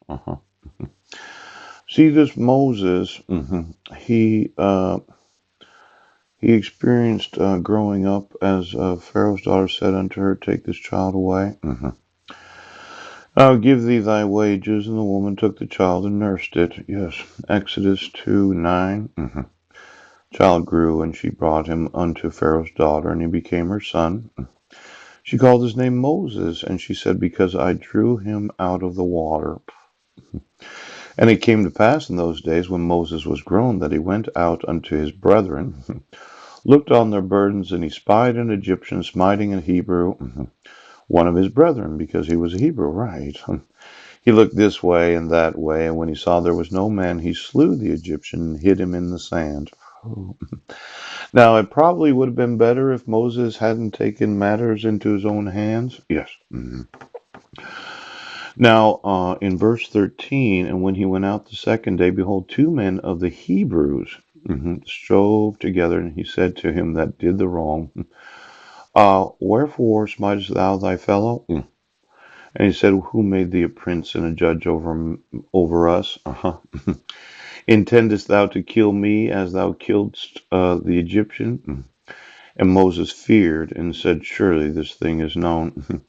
Uh-huh. See, this Moses, he experienced growing up as Pharaoh's daughter said unto her, "Take this child away. I'll give thee thy wages." And the woman took the child and nursed it. Yes, Exodus 2:9. Child grew, and she brought him unto Pharaoh's daughter, and he became her son. She called his name Moses, and she said, Because I drew him out of the water. And it came to pass in those days, when Moses was grown, that he went out unto his brethren, looked on their burdens, and he spied an Egyptian smiting a Hebrew, one of his brethren, because he was a Hebrew, right? He looked this way and that way, and when he saw there was no man, he slew the Egyptian and hid him in the sand. Oh. Now, it probably would have been better if Moses hadn't taken matters into his own hands. Yes. Now, in verse 13, and when he went out the second day, behold, two men of the Hebrews strove together, and he said to him that did the wrong, Wherefore smitest thou thy fellow? And he said, Who made thee a prince and a judge over us? Intendest thou to kill me as thou killedst the Egyptian? And Moses feared and said, Surely this thing is known.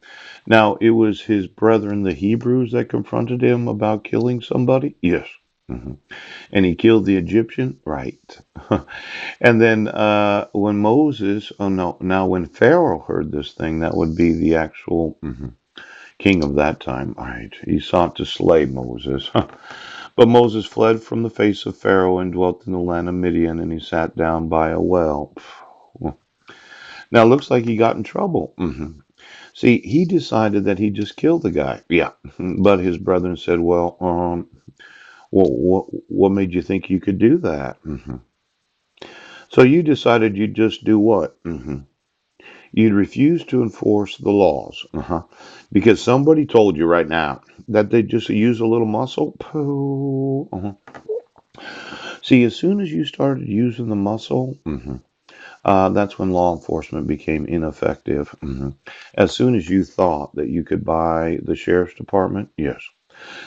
Now, it was his brethren, the Hebrews, that confronted him about killing somebody? Yes. And he killed the Egyptian? Right. And then when Moses, oh no, now when Pharaoh heard this thing, that would be the actual king of that time, right? He sought to slay Moses. But Moses fled from the face of Pharaoh and dwelt in the land of Midian, and he sat down by a well. Now it looks like he got in trouble. See, he decided that he'd just kill the guy. Yeah. But his brethren said, what made you think you could do that? So you decided you'd just do what? You'd refuse to enforce the laws. Because somebody told you right now that they just use a little muscle. Pooh. See, as soon as you started using the muscle, that's when law enforcement became ineffective. As soon as you thought that you could buy the sheriff's department, yes,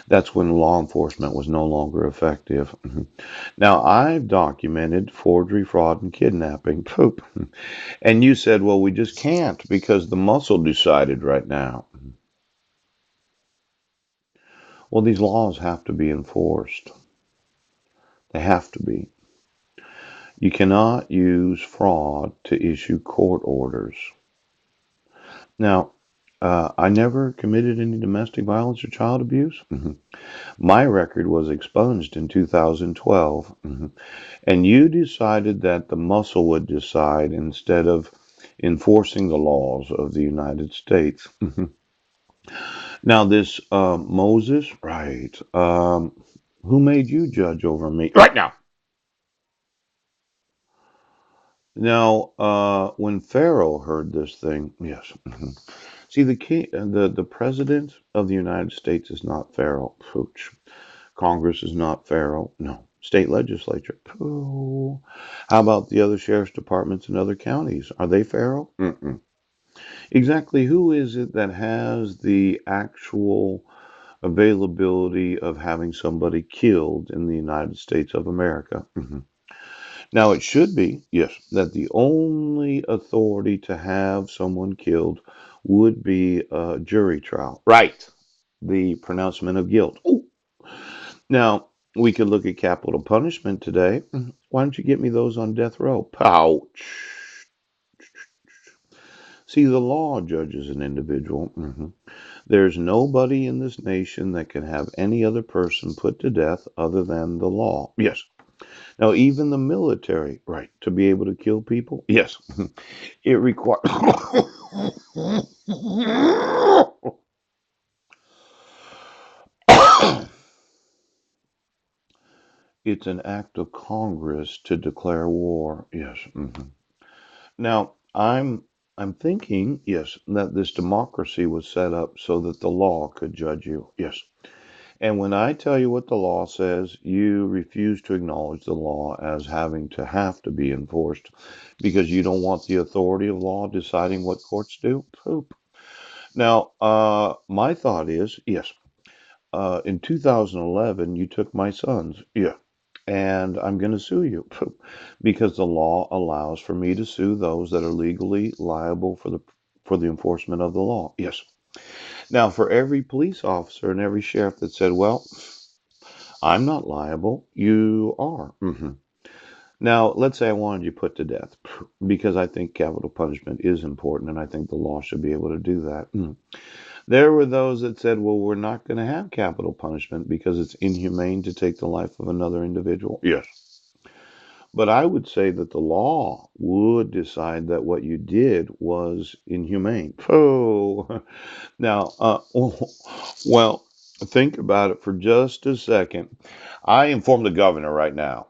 that's when law enforcement was no longer effective. Now, I've documented forgery, fraud, and kidnapping. Poop. And you said, well, we just can't because the muscle decided right now. Well, these laws have to be enforced. They have to be. You cannot use fraud to issue court orders. Now, I never committed any domestic violence or child abuse. My record was expunged in 2012. And you decided that the muscle would decide instead of enforcing the laws of the United States. Now, this Moses, right? Who made you judge over me? Right now. Now, when Pharaoh heard this thing, yes. See, the king, the president of the United States is not Pharaoh. Pooch. Congress is not Pharaoh. No. State legislature. Pooh. How about the other sheriff's departments in other counties? Are they Pharaoh? Mm-mm. Exactly who is it that has the actual availability of having somebody killed in the United States of America? Now, it should be, yes, that the only authority to have someone killed would be a jury trial. Right. The pronouncement of guilt. Ooh. Now, we could look at capital punishment today. Why don't you get me those on death row? Pouch. See, the law judges an individual. There's nobody in this nation that can have any other person put to death other than the law. Yes. Now, even the military, right, to be able to kill people, yes, it requires. It's an act of Congress to declare war. Yes. Now, I'm thinking, yes, that this democracy was set up so that the law could judge you. Yes. And when I tell you what the law says, you refuse to acknowledge the law as having to have to be enforced because you don't want the authority of law deciding what courts do. Poop. Now, my thought is, yes, in 2011, you took my sons. Yeah. And I'm going to sue you because the law allows for me to sue those that are legally liable for the enforcement of the law. Yes. Now, for every police officer and every sheriff that said, "Well, I'm not liable," you are. Now, let's say I wanted you put to death because I think capital punishment is important and I think the law should be able to do that. There were those that said, "Well, we're not going to have capital punishment because it's inhumane to take the life of another individual." Yes. But I would say that the law would decide that what you did was inhumane. Oh, now, well, think about it for just a second. I inform the governor right now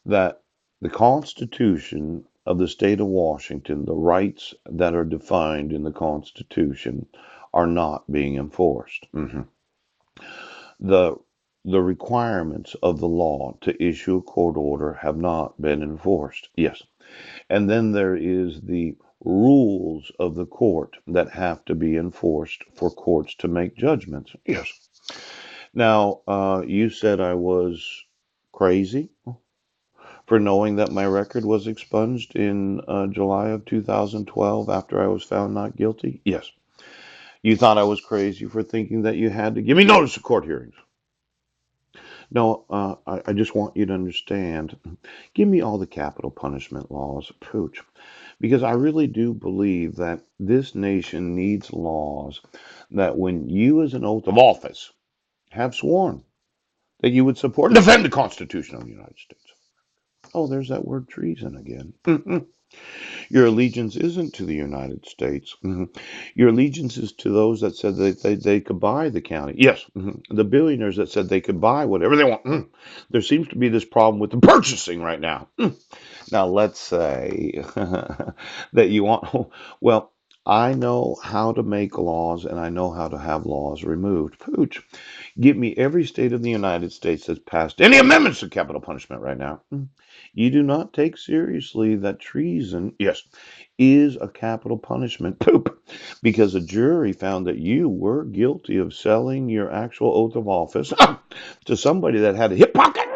that the Constitution of the state of Washington, the rights that are defined in the Constitution, are not being enforced. The the requirements of the law to issue a court order have not been enforced. Yes. And then there is the rules of the court that have to be enforced for courts to make judgments. Yes. Now, you said I was crazy for knowing that my record was expunged in July of 2012 after I was found not guilty. Yes. You thought I was crazy for thinking that you had to give me notice of court hearings. No, I just want you to understand. Give me all the capital punishment laws, pooch, because I really do believe that this nation needs laws that when you, as an oath of office, have sworn that you would support and defend the Constitution of the United States. Oh, there's that word treason again. Your allegiance isn't to the United States. Your allegiance is to those that said that they could buy the county. Yes, the billionaires that said they could buy whatever they want. There seems to be this problem with the purchasing right now. Now, let's say that you want, well, I know how to make laws and I know how to have laws removed. Pooch, give me every state of the United States that's passed any amendments to capital punishment right now. You do not take seriously that treason, yes, is a capital punishment. Poop. Because a jury found that you were guilty of selling your actual oath of office to somebody that had a hip pocket